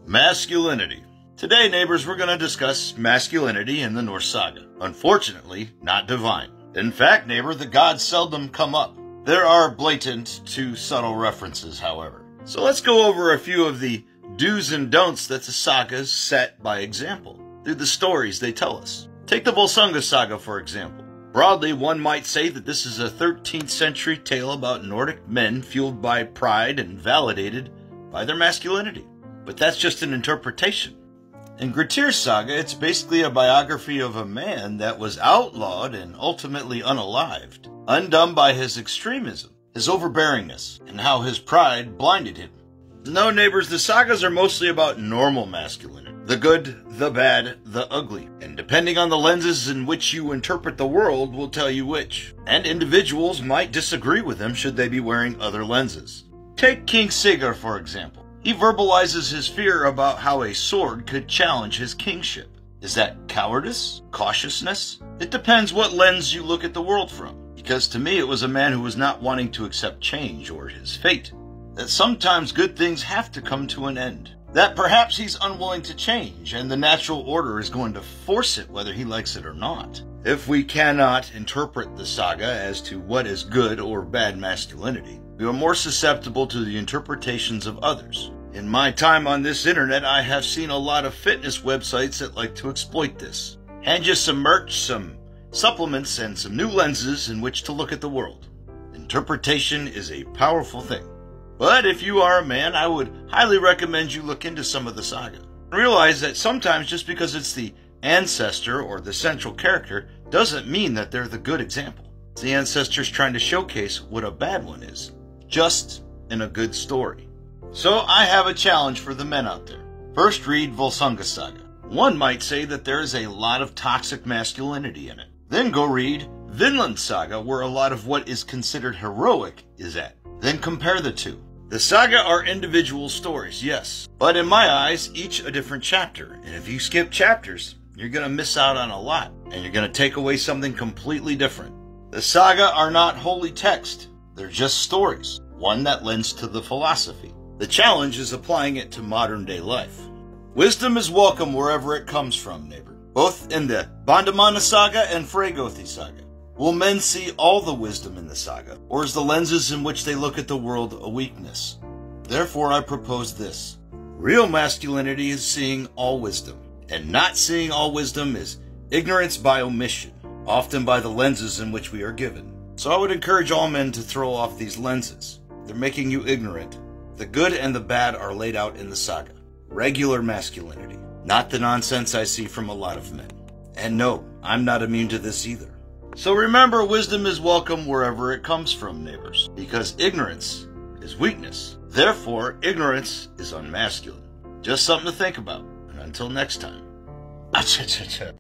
Masculinity. Today, neighbors, we're going to discuss masculinity in the Norse saga. Unfortunately, not divine. In fact, neighbor, the gods seldom come up. There are blatant to subtle references, however. So let's go over a few of the do's and don'ts that the sagas set by example, through the stories they tell us. Take the Volsunga saga, for example. Broadly, one might say that this is a 13th century tale about Nordic men fueled by pride and validated by their masculinity. But that's just an interpretation. In Grettir's saga, it's basically a biography of a man that was outlawed and ultimately unalived, undone by his extremism, his overbearingness, and how his pride blinded him. No, neighbors, the sagas are mostly about normal masculinity. The good, the bad, the ugly. And depending on the lenses in which you interpret the world will tell you which. And individuals might disagree with them should they be wearing other lenses. Take King Sigurd, for example. He verbalizes his fear about how a sword could challenge his kingship. Is that cowardice? Cautiousness? It depends what lens you look at the world from. Because to me it was a man who was not wanting to accept change or his fate. That sometimes good things have to come to an end. That perhaps he's unwilling to change and the natural order is going to force it whether he likes it or not. If we cannot interpret the saga as to what is good or bad masculinity, we are more susceptible to the interpretations of others. In my time on this internet, I have seen a lot of fitness websites that like to exploit this. Hand you some merch, some supplements, and some new lenses in which to look at the world. Interpretation is a powerful thing. But if you are a man, I would highly recommend you look into some of the saga. Realize that sometimes just because it's the ancestor or the central character doesn't mean that they're the good example. The ancestor's trying to showcase what a bad one is, just in a good story. So I have a challenge for the men out there. First, read Volsunga saga. One might say that there is a lot of toxic masculinity in it. Then go read Vinland saga, where a lot of what is considered heroic is at. Then compare the two. The saga are individual stories, yes, but in my eyes, each a different chapter. And if you skip chapters, you're going to miss out on a lot, and you're going to take away something completely different. The saga are not holy text. They're just stories, one that lends to the philosophy. The challenge is applying it to modern day life. Wisdom is welcome wherever it comes from, neighbor. Both in the Bandamana saga and Fregothi saga. Will men see all the wisdom in the saga, or is the lenses in which they look at the world a weakness? Therefore I propose this. Real masculinity is seeing all wisdom, and not seeing all wisdom is ignorance by omission, often by the lenses in which we are given. So I would encourage all men to throw off these lenses. They're making you ignorant. The good and the bad are laid out in the saga. Regular masculinity, not the nonsense I see from a lot of men. And no, I'm not immune to this either. So remember, wisdom is welcome wherever it comes from, neighbors, because ignorance is weakness. Therefore, ignorance is unmasculine. Just something to think about. And until next time.